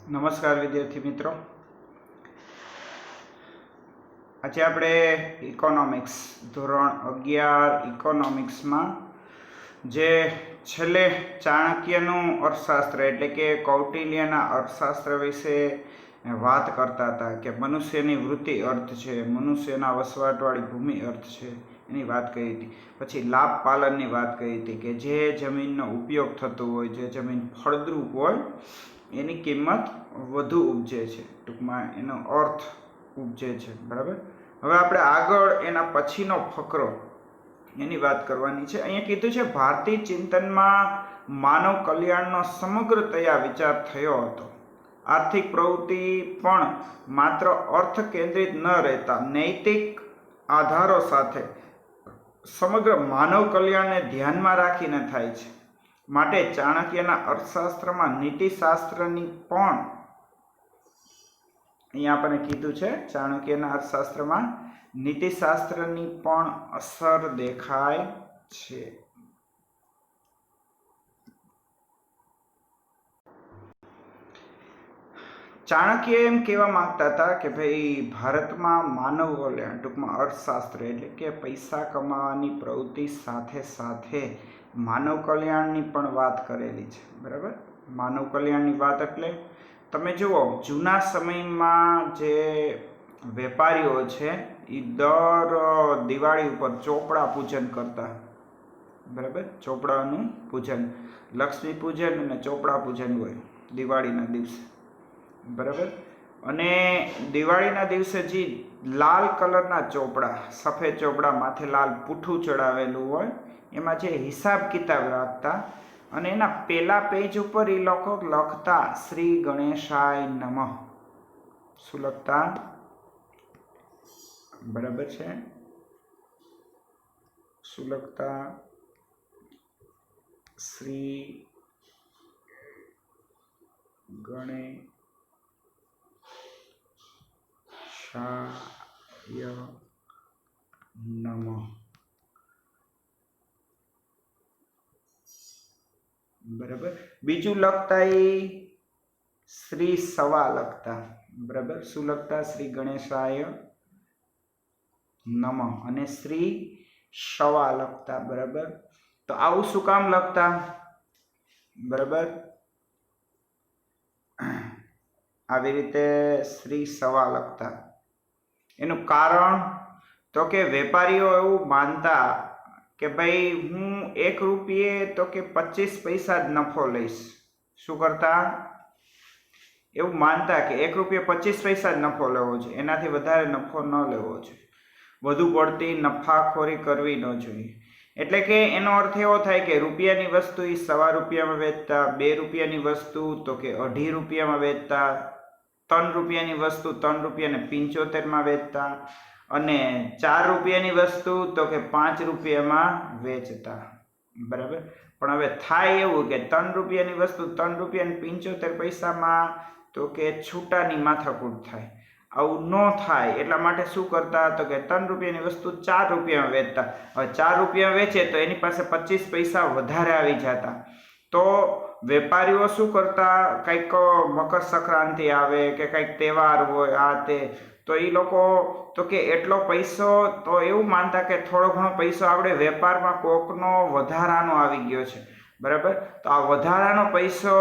નમસ્કાર વિદ્યાર્થી મિત્રો, આજે આપણે ઇકોનોમિક્સ ધોરણ 11 ઇકોનોમિક્સમાં જે છેલ્લે ચાણક્યનું અર્થશાસ્ત્ર એટલે કે કૌટિલ્યના અર્થશાસ્ત્ર વિશે વાત કરતા હતા કે મનુષ્યની વૃત્તિ અર્થ છે, મનુષ્યના વસવાટવાળી ભૂમિ અર્થ છે, એની વાત કરી હતી. પછી લાભ પાલનની વાત કરી હતી કે જે જમીનનો ઉપયોગ થતો હોય, જે જમીન ફળદ્રુપ હોય એની કિંમત વધુ ઉપજે છે, ટૂંકમાં એનો અર્થ ઉપજે છે. બરાબર. હવે આપણે આગળ એના પછીનો ફકરો એની વાત કરવાની છે. અહીંયા કીધું છે ભારતીય ચિંતનમાં માનવ કલ્યાણનો સમગ્રતયા વિચાર થયો હતો. આર્થિક પ્રવૃત્તિ પણ માત્ર અર્થ કેન્દ્રિત ન રહેતા નૈતિક આધારો સાથે સમગ્ર માનવ કલ્યાણને ધ્યાનમાં રાખીને થાય છે. માટે ચાણક્યના અર્થશાસ્ત્રમાં નીતિશાસ્ત્રની પણ અહીંયા આપણને કીધું છે ચાણક્યના અર્થશાસ્ત્રમાં નીતિશાસ્ત્રની પણ અસર દેખાય છે. ચાણક્ય એમ કહેવા માંગતા હતા કે ભાઈ ભારતમાં માનવ કલ્યાણ ટૂંકમાં અર્થશાસ્ત્ર એટલે કે પૈસા કમાવાની પ્રવૃત્તિ સાથે સાથે માનવ કલ્યાણની પણ વાત કરેલી છે. બરાબર. માનવ કલ્યાણની વાત એટલે તમે જુઓ જૂના સમયમાં જે વેપારીઓ છે એ દર દિવાળી ઉપર ચોપડા પૂજન કરતા. બરાબર. ચોપડાનું પૂજન, લક્ષ્મી પૂજન અને ચોપડા પૂજન હોય દિવાળીના દિવસે. બરાબર. અને દિવાળીના દિવસે જે લાલ કલરના ચોપડા, સફેદ ચોપડા, માથે લાલ પૂઠું ચડાવેલું હોય એમાં જે હિસાબ કિતાબ રાખતા અને એના પેલા પેજ ઉપર એ લોકો લખતા શ્રી ગણેશાય નમઃ. શું લખતા? બરાબર છે. શું લખતા? શ્રી ગણેશાય નમઃ. બરાબર. બીજું લખતા એ શ્રી સવા લખતા. બરાબર. શું લખતા? શ્રી ગણેશાય નમઃ અને શ્રી સવા લખતા. બરાબર. તો આવું શું કામ લખતા? બરાબર. આવી રીતે શ્રી સવા લખતા. એનું કારણ તો કે વેપારીઓ એવું માનતા કે ભાઈ હું 1 રૂપિયે તો કે 25 પૈસા જ નફો લઈશ. શું કરતા? એવું માનતા કે 1 રૂપિયે 25 પૈસા જ નફો લેવો છે, એનાથી વધારે નફો ન લેવો જોઈએ, વધુ પડતી નફાખોરી કરવી ન જોઈએ. એટલે કે એનો અર્થ એવો થાય કે રૂપિયાની વસ્તુ એ 1.25 રૂપિયામાં વેચતા, 2 રૂપિયાની વસ્તુ તો કે 2.5 રૂપિયામાં વેચતા, 3 રૂપિયાની વસ્તુ 3 રૂપિયાને 75માં વેચતા અને 4 રૂપિયાની વસ્તુ તો કે 5 રૂપિયામાં વેચતા. બરાબર. પણ હવે થાય એવું કે 3 રૂપિયાની વસ્તુ 3 રૂપિયા 75 પૈસામાં તો કે છૂટાની માથાકૂટ થાય. આવું ન થાય એટલા માટે શું કરતા? તો કે 3 રૂપિયાની વસ્તુ 4 રૂપિયામાં વેચતા. હવે 4 રૂપિયામાં વેચે તો એની પાસે 25 પૈસા વધારે આવી જતા. તો વેપારીઓ શું કરતા? કંઈક મકર સંક્રાંતિ આવે કે કંઈક તહેવાર હોય આ તે, તો એ લોકો તો કે એટલો પૈસો તો એવું માનતા કે થોડો ઘણો પૈસો આપણે વેપારમાં કોકનો વધારાનો આવી ગયો છે. બરાબર. તો આ વધારાનો પૈસો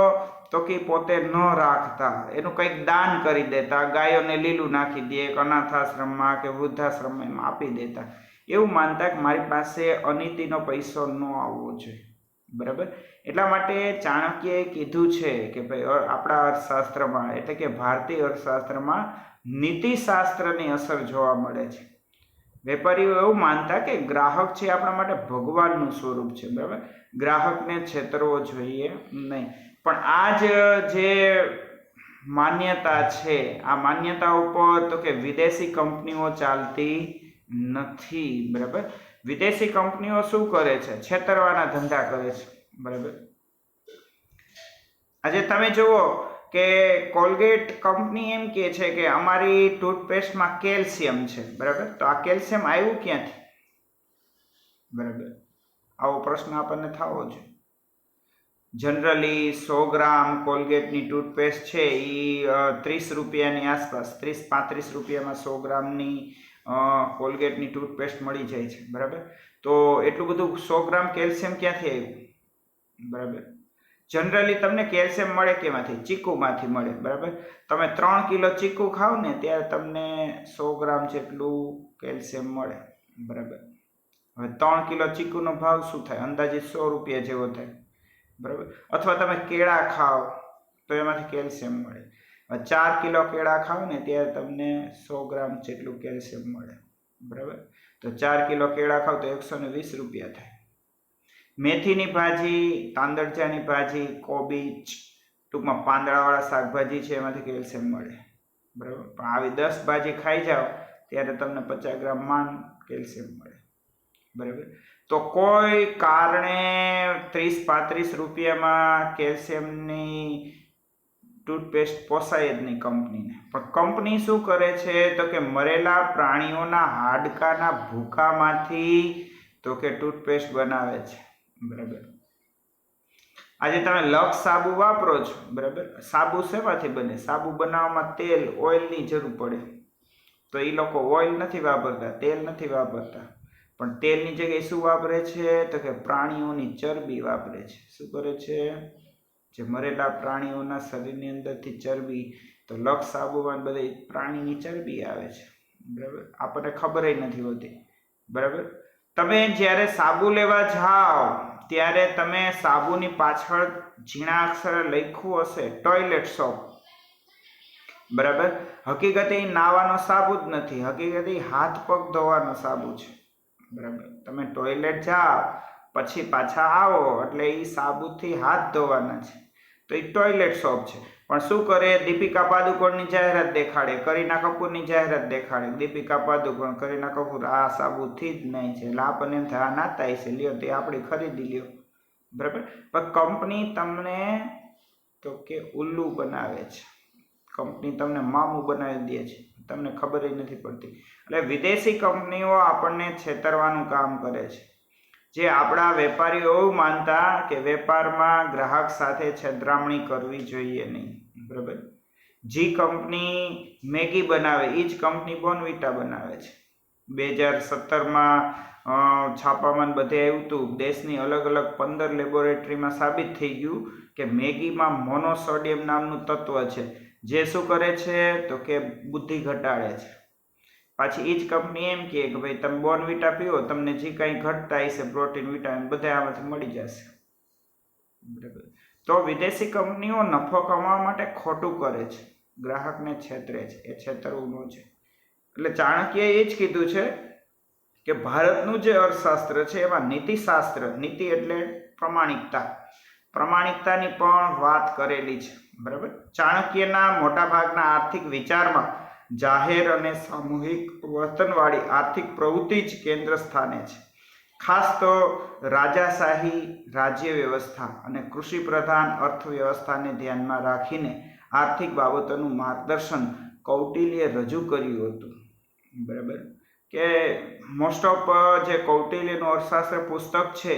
તો કે પોતે ન રાખતા, એનું કંઈક દાન કરી દેતા, ગાયોને લીલું નાખી દે, એક અનાથાશ્રમમાં કે વૃદ્ધાશ્રમમાં એમાં આપી દેતા. એવું માનતા કે મારી પાસે અનીતિનો પૈસો ન આવવો જોઈએ. બરાબર. એટલા માટે ચાણક્યએ કીધું છે કે ભાઈ આપણા અર્થશાસ્ત્રમાં એટલે કે ભારતીય અર્થશાસ્ત્રમાં નીતિશાસ્ત્રની અસર જોવા મળે છે. વેપારીઓ એવું માનતા કે ગ્રાહક છે આપણા માટે ભગવાનનું સ્વરૂપ છે. બરાબર. ગ્રાહકને છેતરવો જોઈએ નહીં. પણ આ જે માન્યતા છે, આ માન્યતા ઉપર તો કે વિદેશી કંપનીઓ ચાલતી નથી. બરાબર. વિદેશી કંપનીઓ શું કરે છે? છેતરવાના ધંધા કરે છે. બરાબર. આજે તમે જુઓ કે કોલગેટ કંપની એમ કહે છે કે અમારી ટૂથપેસ્ટમાં કેલ્શિયમ છે. બરાબર. તો આ કેલ્શિયમ આવ્યું ક્યાંથી? બરાબર. આવો પ્રશ્ન આપણને થવો જોઈએ. જનરલી 100 ગ્રામ કોલગેટની ટૂથપેસ્ટ છે એ 30 રૂપિયાની આસપાસ 30-35 રૂપિયામાં 100 ગ્રામની કોલગેટની ટૂથપેસ્ટ મળી જાય છે, બરાબર. તો એટલું બધું 100 ગ્રામ કેલ્શિયમ ક્યાંથી આવ્યું, બરાબર. જનરલી તમને કેલ્શિયમ મળે કેમાંથી? ચીકુમાંથી મળે, બરાબર. તમે 3 કિલો ચીકુ ખાવ ને ત્યારે તમને 100 ગ્રામ જેટલું કેલ્શિયમ મળે, બરાબર. હવે 3 કિલો ચીકુનો ભાવ શું થાય? અંદાજિત 100 રૂપિયા જેવો થાય, બરાબર. અથવા તમે કેળા ખાઓ તો એમાંથી કેલ્શિયમ મળે. 4 કિલો કેળા ખાવ ને ત્યારે તમને 100 ગ્રામ જેટલું કેલ્શિયમ મળે, બરાબર. તો 4 કિલો કેળા ખાવ તો 120 રૂપિયા થાય. મેથીની ભાજી, તાંદળજાની ભાજી, કોબીજ, ટૂંકમાં પાંદડાવાળા શાકભાજી છે એમાંથી કેલ્શિયમ મળે, બરાબર. પણ આવી 10 ભાજી ખાઈ જાઓ ત્યારે તમને 50 ગ્રામ માંડ કેલ્શિયમ મળે, બરાબર. તો કોઈ કારણે 30-35 રૂપિયામાં કેલ્શિયમની ટૂથપેસ્ટ પોસાય જ નહીં કંપનીને. પણ કંપની શું કરે છે તો કે મરેલા પ્રાણીઓના હાડકાના ભૂકામાંથી તો કે ટૂથપેસ્ટ બનાવે છે, બરાબર. આજે તમે લક્સ સાબુ વાપરો છો, બરાબર. સાબુ શેમાંથી બને? સાબુ બનાવવામાં તેલ, ઓઇલની જરૂર પડે. તો એ લોકો ઓઇલ નથી વાપરતા, તેલ નથી વાપરતા, પણ તેલની જગ્યાએ શું વાપરે છે તો કે પ્રાણીઓની ચરબી વાપરે છે. શું કરે છે? જે મરેલા પ્રાણીઓના શરીરની અંદરથી ચરબી, તો લક્સ સાબુમાં બધી પ્રાણીની ચરબી આવે છે, બરાબર. આપણને ખબર નથી હોતી, બરાબર. તમે જ્યારે સાબુ લેવા જાઓ ત્યારે તમે સાબુની પાછળ ઝીણા અક્ષરે લખ્યું હશે ટોયલેટ સોપ, બરાબર. હકીકતે નાવાનો સાબુ જ નથી, હકીકતે હાથ પગ ધોવાનો સાબુ છે, બરાબર. તમે ટોયલેટ જાઓ પછી પાછા આવો એટલે એ સાબુથી હાથ ધોવાના છે, તો એ ટોયલેટ સોપ છે. પણ શું કરે? દીપિકા પાદુકોણની જાહેરાત દેખાડે, કરીના કપૂરની જાહેરાત દેખાડે. દીપિકા પાદુકોણ, કરીના કપૂર આ સાબુથી જ નહીં છે, એટલે આપણને એમ થાય આ નાતાય છે, લ્યો તે આપણે ખરીદી લ્યો, બરાબર. પણ કંપની તમને તો કે ઉલ્લુ બનાવે છે, કંપની તમને મામું બનાવી દે છે, તમને ખબર જ નથી પડતી. એટલે વિદેશી કંપનીઓ આપણને છેતરવાનું કામ કરે છે. જે આપણા વેપારીઓ એવું માનતા કે વેપારમાં ગ્રાહક સાથે છેતરામણી કરવી જોઈએ નહીં, બરાબર. જે કંપની મેગી બનાવે એ જ કંપની બોર્નવિટા બનાવે છે. 2017માં છાપામાં બધે આવ્યું હતું, દેશની અલગ અલગ 15 લેબોરેટરીમાં સાબિત થઈ ગયું કે મેગીમાં મોનોસોડિયમ નામનું તત્વ છે, જે શું કરે છે તો કે બુદ્ધિ ઘટાડે છે. પાછી એ જ કંપની એમ કહે કે ભાઈ તમે બોર્નવિટા પીવો, તમને જે કંઈ ઘટતા હશે પ્રોટીન, વિટામિન બધા આમાંથી મળી જશે, બરાબર. તો વિદેશી કંપનીઓ નફો કમાવા માટે ખોટું કરે છે, ગ્રાહકને છેતરે છે, એ છેતરવું છે. એટલે ચાણક્યએ એ જ કીધું છે કે ભારતનું જે અર્થશાસ્ત્ર છે એમાં નીતિશાસ્ત્ર, નીતિ એટલે પ્રમાણિકતા, પ્રમાણિકતાની પણ વાત કરેલી છે, બરાબર. ચાણક્યના મોટાભાગના આર્થિક વિચારમાં જાહેર અને સામૂહિક વર્તનવાળી આર્થિક પ્રવૃત્તિ જ કેન્દ્ર સ્થાને છે. ખાસ તો રાજાશાહી રાજ્ય વ્યવસ્થા અને કૃષિ પ્રધાન અર્થવ્યવસ્થાને ધ્યાનમાં રાખીને આર્થિક બાબતોનું માર્ગદર્શન કૌટિલ્યે રજૂ કર્યું હતું, બરાબર. કે મોસ્ટ ઓફ જે કૌટિલ્યનું અર્થશાસ્ત્ર પુસ્તક છે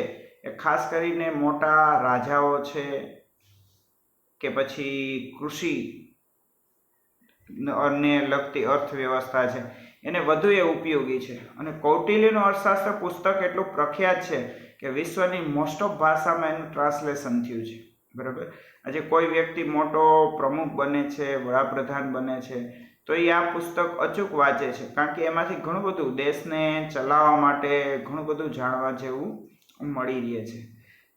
એ ખાસ કરીને મોટા રાજાઓ છે કે પછી કૃષિ ને લગતી અર્થવ્યવસ્થા છે એને વધુ એ ઉપયોગી છે. અને કૌટિલ્યનું અર્થશાસ્ત્ર પુસ્તક એટલું પ્રખ્યાત છે કે વિશ્વની મોસ્ટ ઓફ ભાષામાં એનું ટ્રાન્સલેશન થયું છે, બરાબર. આજે કોઈ વ્યક્તિ મોટો પ્રમુખ બને છે, વડાપ્રધાન બને છે, તો એ આ પુસ્તક અચૂક વાંચે છે, કારણ કે એમાંથી ઘણું બધું દેશને ચલાવવા માટે ઘણું બધું જાણવા જેવું મળી રહે છે,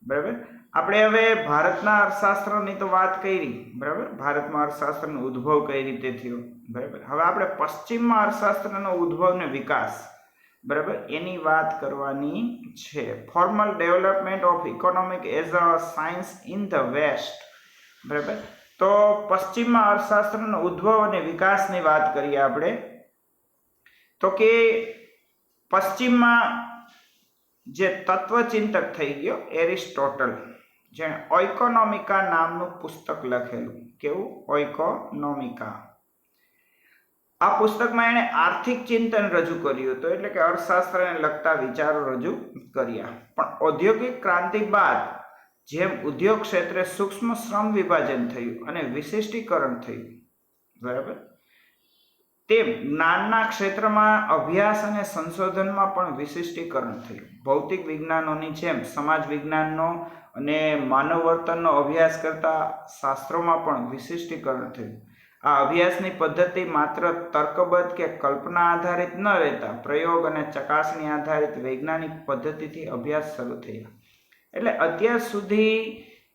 બરાબર. આપણે હવે ભારતના અર્થશાસ્ત્રની તો વાત કરી, બરાબર. ભારતમાં અર્થશાસ્ત્રનો ઉદ્ભવ કઈ રીતે થયો, બરાબર. હવે આપણે પશ્ચિમમાં અર્થશાસ્ત્રનો ઉદ્ભવ ને વિકાસ, બરાબર, એની વાત કરવાની છે. Formal development of economic as a science in the west, બરાબર. તો પશ્ચિમમાં અર્થશાસ્ત્રનો ઉદ્ભવ અને વિકાસની વાત કરીએ આપણે તો કે પશ્ચિમમાં જે તત્વચિંતક થઈ ગયો એરિસ્ટોટલ, જેણે ઓઇકોનોમિકા નામનું પુસ્તક લખેલું. કેવું? ઓઇકોનોમિકા. આ પુસ્તકમાં એણે આર્થિક ચિંતન રજૂ કર્યું હતું, એટલે કે અર્થશાસ્ત્રને લગતા વિચારો રજૂ કર્યા. પણ ઔદ્યોગિક ક્રાંતિ બાદ જેમ ઉદ્યોગ ક્ષેત્રે સૂક્ષ્મ શ્રમ વિભાજન થયું અને વિશિષ્ટીકરણ થયું, બરાબર, તેમ જ્ઞાનના ક્ષેત્રમાં અભ્યાસ અને સંશોધનમાં પણ વિશિષ્ટીકરણ થયું. ભૌતિક વિજ્ઞાનોની જેમ સમાજ વિજ્ઞાનનો અને માનવ વર્તનનો અભ્યાસ કરતા શાસ્ત્રોમાં પણ વિશિષ્ટીકરણ થયું. આ અભ્યાસની પદ્ધતિ માત્ર તર્કબદ્ધ કે કલ્પના આધારિત ન રહેતા પ્રયોગ અને ચકાસણી આધારિત વૈજ્ઞાનિક પદ્ધતિથી અભ્યાસ શરૂ થયા. એટલે અત્યાર સુધી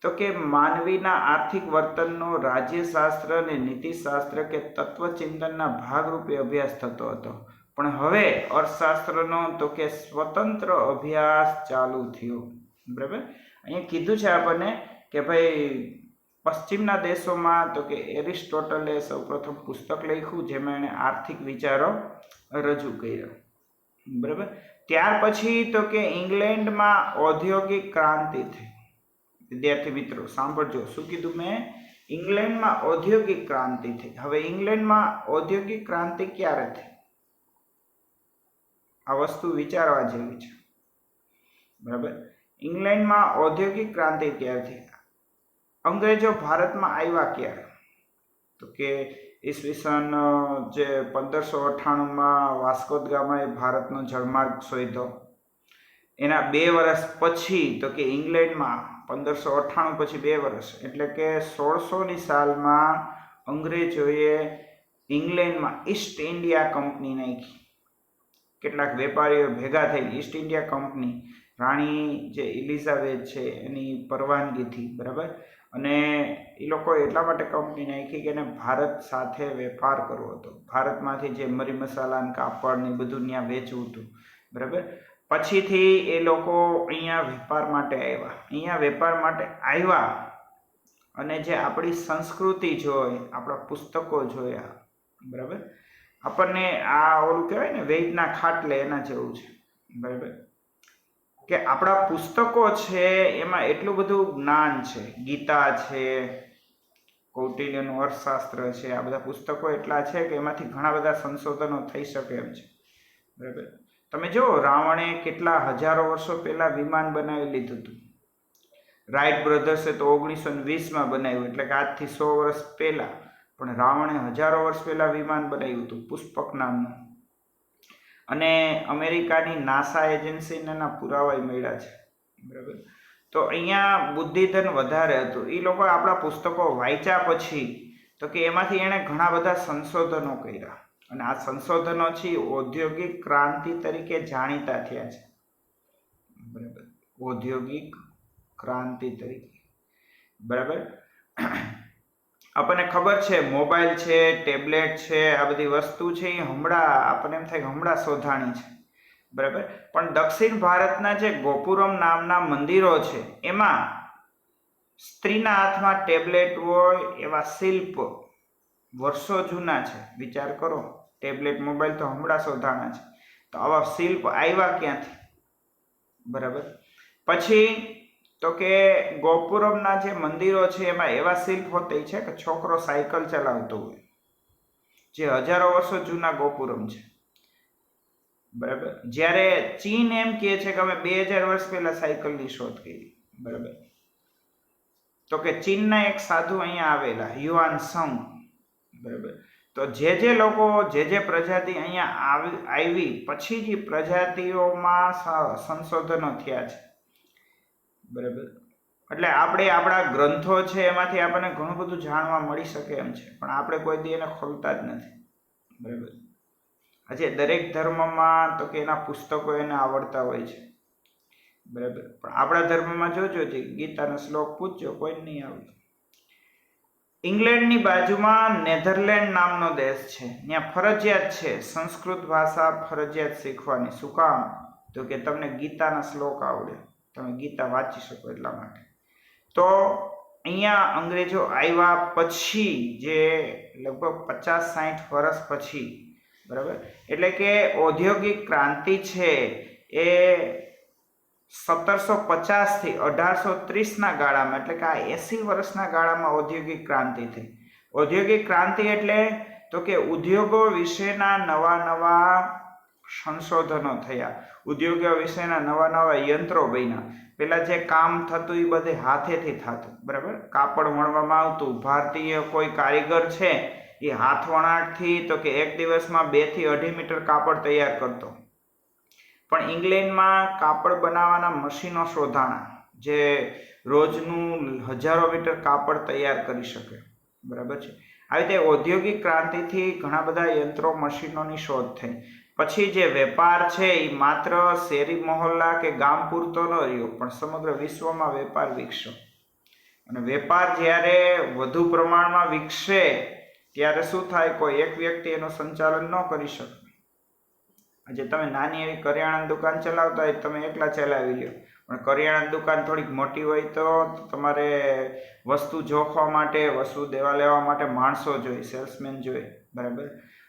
તો કે માનવીના આર્થિક વર્તનનો રાજ્યશાસ્ત્ર અને નીતિશાસ્ત્ર કે તત્વચિંતનના ભાગરૂપે અભ્યાસ થતો હતો, પણ હવે અર્થશાસ્ત્રનો તો કે સ્વતંત્ર અભ્યાસ ચાલુ થયો. બરાબર, અહીંયા કીધું છે આપણને કે ભાઈ પશ્ચિમના દેશોમાં તો કે એરિસ્ટોટલે સૌપ્રથમ પુસ્તક લખ્યું જેમાં એણે આર્થિક વિચારો રજૂ કર્યા. બરાબર, ત્યાર પછી તો કે ઇંગ્લેન્ડમાં ઔદ્યોગિક ક્રાંતિ થઈ. વિદ્યાર્થી મિત્રો સાંભળજો, શું કીધું મેં? ઇંગ્લેન્ડમાં ઔદ્યોગિક ક્રાંતિ થઈ. હવે ઇંગ્લેન્ડમાં ઔદ્યોગિક ક્રાંતિ ક્યારે થઈ? આ વસ્તુ વિચારવા જેવી છે. બરાબર, ઇંગ્લેન્ડમાં ઔદ્યોગિક ક્રાંતિ ક્યારે થઈ? અંગ્રેજો ભારતમાં આવ્યા ક્યારે? તો કે ઈસવીસન જે 1598માં વાસ્કો દ ગામાએ ભારતનો જળમાર્ગ શોધ્યો, એના 2 વર્ષ પછી તો કે ઇંગ્લેન્ડમાં 1598 પછી 2 વર્ષ એટલે કે 1600ની સાલમાં અંગ્રેજોએ ઇંગ્લેન્ડમાં ઈસ્ટ ઇન્ડિયા કંપની નાખી. કેટલાક વેપારીઓ ભેગા થઈ ઈસ્ટ ઇન્ડિયા કંપની, રાણી જે એલિઝાબેથ છે એની પરવાનગીથી, બરાબર, અને એ લોકો એટલા માટે કંપની નાખી કે એને ભારત સાથે વેપાર કરવો હતો. ભારતમાંથી જે મરી મસાલા અને કાપડ ને બધું ત્યાં વેચવું હતું. બરાબર, પછીથી એ લોકો અહીંયા વેપાર માટે આવ્યા. અહીંયા વેપાર માટે આવ્યા અને જે આપણી સંસ્કૃતિ જોઈ, આપણા પુસ્તકો જોયા, બરાબર, આપણને આ ઓલું કહેવાય ને વેદના ખાટલે એના જેવું છે. બરાબર, કે આપણા પુસ્તકો છે એમાં એટલું બધું જ્ઞાન છે. ગીતા છે, કૌટિલ્યનું અર્થશાસ્ત્ર છે, આ બધા પુસ્તકો એટલા છે કે એમાંથી ઘણા બધા સંશોધનો થઈ શકે એમ છે. બરાબર, તમે જો રાવણે કેટલા હજારો વર્ષો પહેલા વિમાન બનાવી લીધું હતું. રાઇટ બ્રધર્સે તો 1920માં બનાવ્યું, એટલે કે આજથી 100 વર્ષ પહેલા. પણ રાવણે હજારો વર્ષ પહેલા વિમાન બનાવ્યું હતું, પુષ્પક નામનું. અને અમેરિકાની નાસા એજન્સીને એના પુરાવા મળ્યા છે. બરાબર, તો અહીંયા બુદ્ધિધન વધારે હતું. એ લોકો આપણા પુસ્તકો વાંચ્યા પછી તો કે એમાંથી એણે ઘણા બધા સંશોધનો કર્યા અને આ સંશોધનો છે ઔદ્યોગિક ક્રાંતિ તરીકે જાણીતા થયા છે. બરાબર, ઔદ્યોગિક ક્રાંતિ તરીકે. બરાબર, આપણને ખબર છે મોબાઈલ છે, ટેબ્લેટ છે, આ બધી વસ્તુ છે એ હમણાં આપણને એમ થાય કે હમણાં શોધાણી છે. બરાબર, પણ દક્ષિણ ભારતના જે ગોપુરમ નામના મંદિરો છે એમાં સ્ત્રીના હાથમાં ટેબ્લેટ હોય એવા શિલ્પ વર્ષો જૂના છે. વિચાર કરો, ટેબ્લેટ મોબાઈલ તો હમણાં શોધાણા છે, તો આવા શિલ્પ આવ્યા ક્યાંથી? બરાબર, પછી તો કે ગોપુરમના જે મંદિરો છે એમાં એવા શિલ્પ હોતે છે કે છોકરો સાયકલ ચલાવતો હોય, જે હજારો વર્ષો જૂના ગોપુરમ છે. બરાબર, જ્યારે ચીન એમ કહે છે કે અમે 2000 વર્ષ પહેલા સાયકલની શોધ કરી. બરાબર, તો કે ચીનના એક સાધુ અહીંયા આવેલા હ્યુઆન સંગ. બરાબર, તો જે લોકો જે પ્રજાતિ અહીંયા આવી પછી જે પ્રજાતિઓમાં સંશોધનો થયા છે. બરાબર, એટલે આપણે આપણા ગ્રંથો છે એમાંથી આપણને ઘણું બધું જાણવા મળી શકે એમ છે, પણ આપણે કોઈ દી એને ખોલતા જ નથી. બરાબર, આજે દરેક ધર્મમાં તો કે એના પુસ્તકો એને આવડતા હોય છે. બરાબર, પણ આપણા ધર્મમાં જોજો છે ગીતાનો શ્લોક પૂછજો, કોઈ નહીં આવડે. ઇંગ્લેન્ડની બાજુમાં નેધરલેન્ડ નામનો દેશ છે, ત્યાં ફરજિયાત છે સંસ્કૃત ભાષા ફરજિયાત શીખવાની. શું કામ? તો કે તમને ગીતાના શ્લોક આવડે, તમે ગીતા વાંચી શકો એટલા માટે. તો અહીંયા અંગ્રેજો આવ્યા પછી જે લગભગ 50-60 વર્ષ પછી, બરાબર, એટલે કે ઔદ્યોગિક ક્રાંતિ છે એ 1750 થી 1830ના ગાળામાં, એટલે કે આ 80 વર્ષના ગાળામાં ઔદ્યોગિક ક્રાંતિ થઈ. ઔદ્યોગિક ક્રાંતિ એટલે તો કે ઉદ્યોગો વિશેના નવા સંશોધનો થયા, ઉદ્યોગો વિશેના નવા નવા યંત્રો બન્યા. પેલા જે કામ થતું એ બધે હાથેથી થતું, બરાબર. કાપડ વણવામાં આવતું. ભારતીય કોઈ કારીગર છે એ હાથ વણાટથી તો કે એક દિવસમાં 2 થી 2.5 મીટર કાપડ તૈયાર કરતો. પણ ઇંગ્લેન્ડમાં કાપડ બનાવવાના મશીનો શોધાણા જે રોજનું હજારો મીટર કાપડ તૈયાર કરી શકે, બરાબર છે. આવી રીતે ઔદ્યોગિક ક્રાંતિથી ઘણા બધા યંત્રો, મશીનોની શોધ થઈ. પછી જે વેપાર છે એ માત્ર શેરી મહોલ્લા કે ગામ પૂરતો ન રહ્યો, પણ સમગ્ર વિશ્વમાં વેપાર વિકસ્યો. અને વેપાર જ્યારે વધુ પ્રમાણમાં વિકસે ત્યારે શું થાય? કોઈ એક વ્યક્તિ એનું સંચાલન ન કરી શકે. આજે તમે નાની એવી કરિયાણાની દુકાન ચલાવતા હોય તમે એકલા ચલાવી લો, પણ કરિયાણાની દુકાન થોડીક મોટી હોય તો તમારે વસ્તુ જોખવા માટે, વસ્તુ દેવા લેવા માટે માણસો જોઈએ, સેલ્સમેન જોઈએ, બરાબર.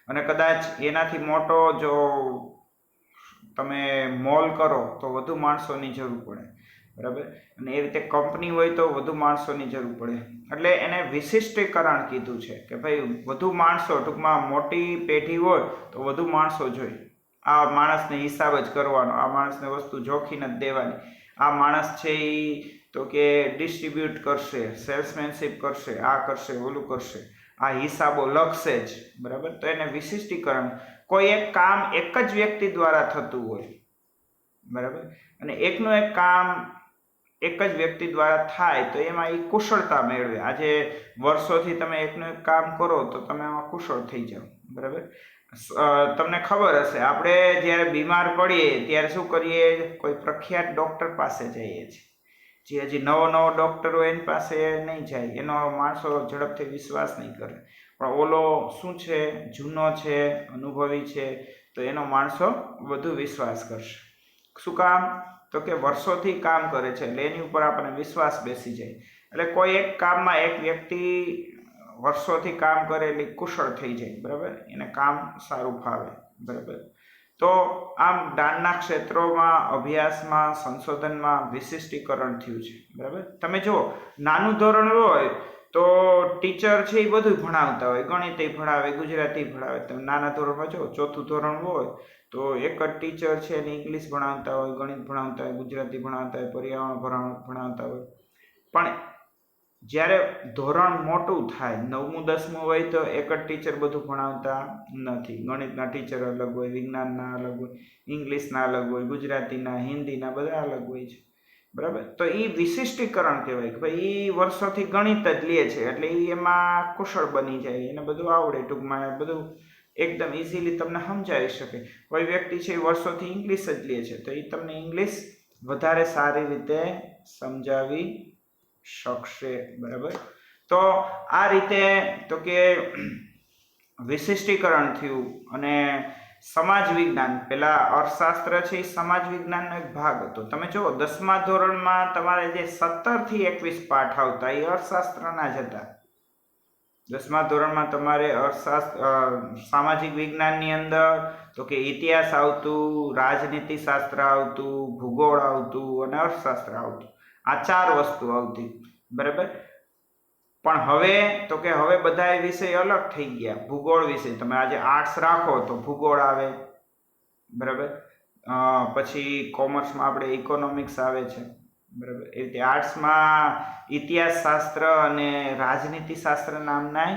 અને કદાચ એનાથી મોટો જો તમે મોલ કરો તો વધુ માણસોની જરૂર પડે, બરાબર. અને એ રીતે કંપની હોય તો વધુ માણસોની જરૂર પડે. એટલે એને વિશિષ્ટીકરણ કીધું છે કે ભાઈ વધુ માણસો, ટૂંકમાં મોટી પેઢી હોય તો વધુ માણસો જોઈએ. આ માણસને હિસાબ જ કરવાનો, આ માણસને વસ્તુ જોખીને જ દેવાની, આ માણસ છે એ તો કે ડિસ્ટ્રીબ્યુટ કરશે, સેલ્સમેનશીપ કરશે, આ કરશે, ઓલું કરશે, આ હિસાબો લખશે જ, બરાબર. તો એને વિશિષ્ટીકરણ. કોઈ એક કામ એક જ વ્યક્તિ દ્વારા થતું હોય, બરાબર, અને એકનું એક કામ એક જ વ્યક્તિ દ્વારા થાય તો એમાં એ કુશળતા મેળવે. આજે વર્ષોથી તમે એકનું એક કામ કરો તો તમે આમાં કુશળ થઈ જાઓ, બરાબર. તમને ખબર હશે, આપણે જ્યારે બીમાર પડીએ ત્યારે શું કરીએ? કોઈ પ્રખ્યાત ડૉક્ટર પાસે જઈએ છીએ. જે હજી નવો ડૉક્ટર હોય એની પાસે નહીં જાય, એનો માણસો ઝડપથી વિશ્વાસ નહીં કરે. પણ ઓલો શું છે? જૂનો છે, અનુભવી છે, તો એનો માણસો વધુ વિશ્વાસ કરશે. શું કામ? તો કે વર્ષોથી કામ કરે છે એટલે એની ઉપર આપણને વિશ્વાસ બેસી જાય. એટલે કોઈ એક કામમાં એક વ્યક્તિ વર્ષોથી કામ કરે એટલે કુશળ થઈ જાય, બરાબર. એને કામ સારું ફાવે, બરાબર. તો આમ જ્ઞાનના ક્ષેત્રોમાં, અભ્યાસમાં, સંશોધનમાં વિશિષ્ટીકરણ થયું છે, બરાબર. તમે જુઓ, નાનું ધોરણ હોય તો ટીચર છે એ બધું ભણાવતા હોય, ગણિત ભણાવે, ગુજરાતી ભણાવે. તમે નાના ધોરણમાં જો 4થું ધોરણ હોય તો એક જ ટીચર છે એને ઇંગ્લિશ ભણાવતા હોય, ગણિત ભણાવતા હોય, ગુજરાતી ભણાવતા હોય, પર્યાવરણ ભણાવતા હોય. પણ જ્યારે ધોરણ મોટું થાય, 9મું 10મું હોય તો એક જ ટીચર બધું ભણાવતા નથી. ગણિતના ટીચર અલગ હોય, વિજ્ઞાનના અલગ હોય, ઇંગ્લિશના અલગ હોય, ગુજરાતીના, હિન્દીના બધા અલગ હોય છે, બરાબર. તો એ વિશિષ્ટીકરણ કહેવાય કે ભાઈ એ વર્ષોથી ગણિત જ લે છે એટલે એ એમાં કુશળ બની જાય, એને બધું આવડે, ટૂંકમાં બધું એકદમ ઇઝીલી તમને સમજાવી શકે. કોઈ વ્યક્તિ છે એ વર્ષોથી ઇંગ્લિશ જ લે છે તો એ તમને ઇંગ્લિશ વધારે સારી રીતે સમજાવી શકશે, બરાબર. તો આ રીતે તો કે વિશિષ્ટીકરણ થયું. અને સમાજ વિજ્ઞાન, પેલા અર્થશાસ્ત્ર છે એ સમાજ વિજ્ઞાનનો એક ભાગ હતો. તમે જુઓ 10મા ધોરણમાં તમારે જે 17 થી 21 પાઠ આવતા એ અર્થશાસ્ત્રના જ હતા. 10મા ધોરણમાં તમારે સામાજિક વિજ્ઞાનની અંદર તો કે ઇતિહાસ આવતું, રાજનીતિ શાસ્ત્ર આવતું, ભૂગોળ આવતું અને અર્થશાસ્ત્ર આવતું. આ 4 વસ્તુ આવતી, બરાબર. પણ હવે તો કે હવે બધા વિષય અલગ થઈ ગયા. ભૂગોળ વિષય તમે આજે આર્ટ્સ રાખો તો ભૂગોળ આવે, બરાબર. પછી કોમર્સમાં આપણે ઇકોનોમિક્સ આવે છે, બરાબર. એ રીતે આર્ટ્સમાં ઇતિહાસ શાસ્ત્ર અને રાજનીતિ શાસ્ત્ર નામના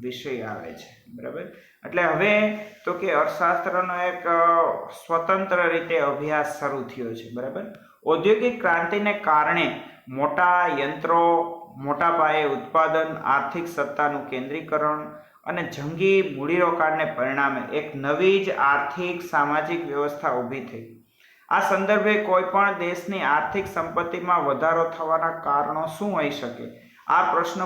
વિષય આવે છે, બરાબર. એટલે હવે તો કે અર્થશાસ્ત્રનો એક સ્વતંત્ર રીતે અભ્યાસ શરૂ થયો છે, બરાબર. ઔદ્યોગિક ક્રાંતિને કારણે મોટા યંત્રો, મોટા પાયે ઉત્પાદન, આર્થિક સત્તાનું કેન્દ્રીકરણ અને જંગી મૂડીરોકાણને પરિણામે એક નવી જ આર્થિક સામાજિક વ્યવસ્થા ઊભી થઈ. આ સંદર્ભે કોઈ પણ દેશની આર્થિક સંપત્તિમાં વધારો થવાના કારણો શું હોઈ શકે? આ પ્રશ્ન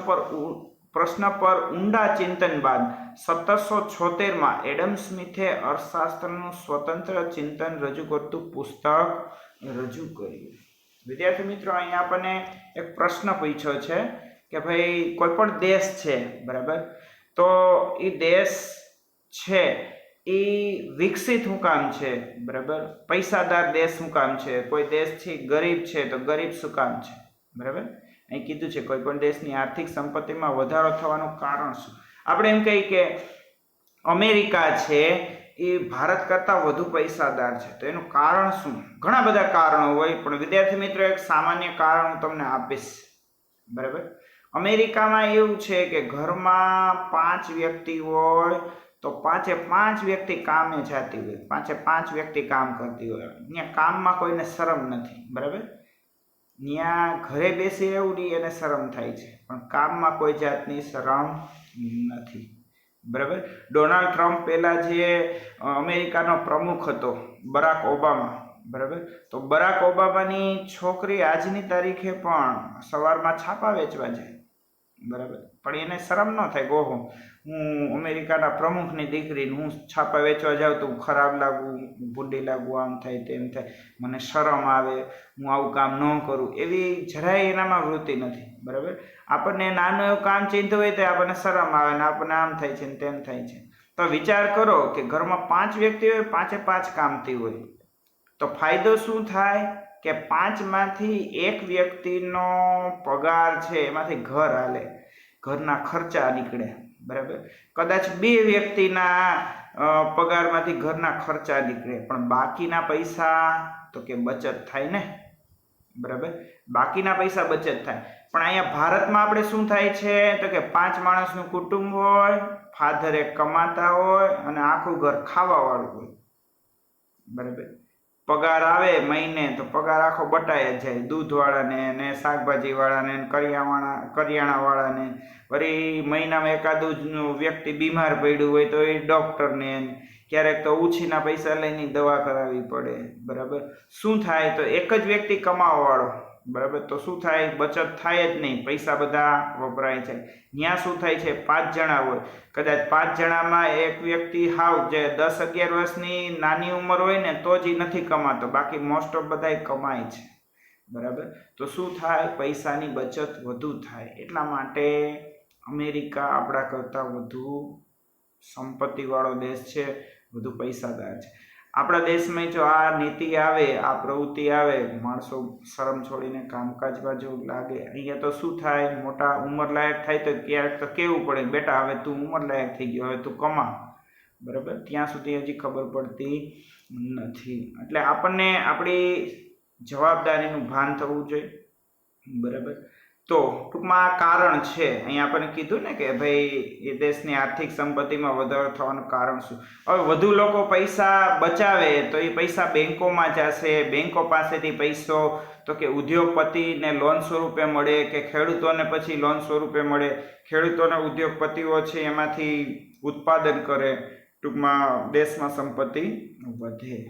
પર ઊંડા ચિંતન બાદ 1776માં એડમ સ્મિથે અર્થશાસ્ત્રનું સ્વતંત્ર ચિંતન રજૂ કરતું પુસ્તક રજૂ કર્યું. વિદ્યાર્થી મિત્રો, અહીંયા આપણને એક પ્રશ્ન પૂછ્યો છે કે ભાઈ કોઈ પણ દેશ છે, બરાબર, તો એ દેશ છે એ વિકસિત શું કામ છે, બરાબર, પૈસાદાર દેશ શું કામ છે, કોઈ દેશ છે ગરીબ છે તો ગરીબ શું કામ છે, બરાબર. અહીં કીધું છે કોઈ પણ દેશની આર્થિક સંપત્તિમાં વધારો થવાનું કારણ શું. આપણે એમ કહીએ કે અમેરિકા છે એ ભારત કરતાં વધુ પૈસાદાર છે. તો એનું કારણ શું? ઘણા બધા કારણો હોય, પણ વિદ્યાર્થી મિત્રો એક સામાન્ય કારણ હું તમને આપીશ. બરાબર, અમેરિકામાં એવું છે કે ઘરમાં 5 વ્યક્તિ હોય તો 5 વ્યક્તિ કામે જતી હોય, 5 વ્યક્તિ કામ કરતી હોય. ત્યાં કામમાં કોઈને શરમ નથી. બરાબર, ત્યાં ઘરે બેસી રહેવું નહીં એને શરમ થાય છે, પણ કામમાં કોઈ જાતની શરમ નથી. બરાબર, ડોનાલ્ડ ટ્રમ્પ પહેલા જે અમેરિકાનો પ્રમુખ હતો બરાક ઓબામા, બરાબર, તો બરાક ઓબામાની છોકરી આજની તારીખે પણ સવારમાં છાપા વેચવા જાય. બરાબર, પણ એને શરમ ન થાય કે ઓહો હું અમેરિકાના પ્રમુખની દીકરીને હું છાપા વેચવા જાઉં તો ખરાબ લાગું, ભૂંડી લાગું, આમ થાય તેમ થાય, મને શરમ આવે, હું આવું કામ ન કરું, એવી જરાય એનામાં વૃત્તિ નથી. બરાબર, આપણને નાનું એવું કામ ચિંતા હોય તો આપણને શરમ આવે ને આપણને આમ થાય છે ને તેમ થાય છે. તો વિચાર કરો કે ઘરમાં 5 વ્યક્તિ હોય, 5 કામતી હોય, તો ફાયદો શું થાય કે 5માંથી એક વ્યક્તિનો પગાર છે એમાંથી ઘર હાલે, ઘરના ખર્ચા નીકળે. બરાબર, કદાચ 2 વ્યક્તિના પગારમાંથી ઘરના ખર્ચા નીકળે, પણ બાકીના પૈસા તો કે બચત થાય ને. બરાબર, બાકીના પૈસા બચત થાય. પણ અહીંયા ભારતમાં આપણે શું થાય છે તો કે 5 માણસનું કુટુંબ હોય, ફાધર એક કમાતા હોય અને આખું ઘર ખાવાવાળું હોય. બરાબર, પગાર આવે મહિને તો પગાર આખો બટાઈ જાય, દૂધવાળાને ને શાકભાજીવાળાને કરિયાણાવાળાને. વળી મહિનામાં એકાદું વ્યક્તિ બીમાર પડ્યું હોય તો એ ડૉક્ટરને, ક્યારેક તો ઉછીના પૈસા લઈને દવા કરાવવી પડે. બરાબર, શું થાય તો એક જ વ્યક્તિ કમાવાવાળો. બરાબર, તો શું થાય? બચત થાય જ નહીં, પૈસા બધા વપરાય છે. ત્યાં શું થાય છે? 5 જણા હોય, કદાચ 5 જણામાં એક વ્યક્તિ હાવ જે 10-11 વર્ષની નાની ઉંમર હોય ને તો જ એ નથી કમાતો, બાકી મોસ્ટ ઓફ બધા કમાય છે. બરાબર, તો શું થાય? પૈસાની બચત વધુ થાય. એટલા માટે અમેરિકા આપણા કરતાં વધુ સંપત્તિવાળો દેશ છે, વધુ પૈસાદાર છે. આપણા દેશમાં જો આ નીતિ આવે, આ પ્રવૃત્તિ આવે, માણસો શરમ છોડીને કામકાજ બાજુ લાગે. અહીંયા તો શું થાય? મોટા ઉંમરલાયક થાય તો ક્યારેક તો કહેવું પડે બેટા હવે તું ઉંમરલાયક થઈ ગયો, હવે તું કમા. બરાબર, ત્યાં સુધી હજી ખબર પડતી નથી. એટલે આપણને આપણી જવાબદારીનું ભાન થવું જોઈએ. બરાબર, તો ટૂંકમાં આ કારણ છે. અહીંયા આપણને કીધું ને કે ભાઈ એ દેશની આર્થિક સંપત્તિમાં વધારો થવાનું કારણ શું? હવે વધુ લોકો પૈસા બચાવે તો એ પૈસા બેંકોમાં જશે, બેંકો પાસેથી પૈસો તો કે ઉદ્યોગપતિને લોન સ્વરૂપે મળે કે ખેડૂતોને પછી લોન સ્વરૂપે મળે. ખેડૂતોને ઉદ્યોગપતિઓ છે એમાંથી ઉત્પાદન કરે. ટૂંકમાં દેશમાં સંપત્તિ વધે.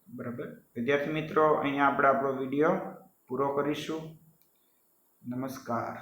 બરાબર, વિદ્યાર્થી મિત્રો અહીંયા આપણે આપણો વિડીયો પૂરો કરીશું. નમસ્કાર.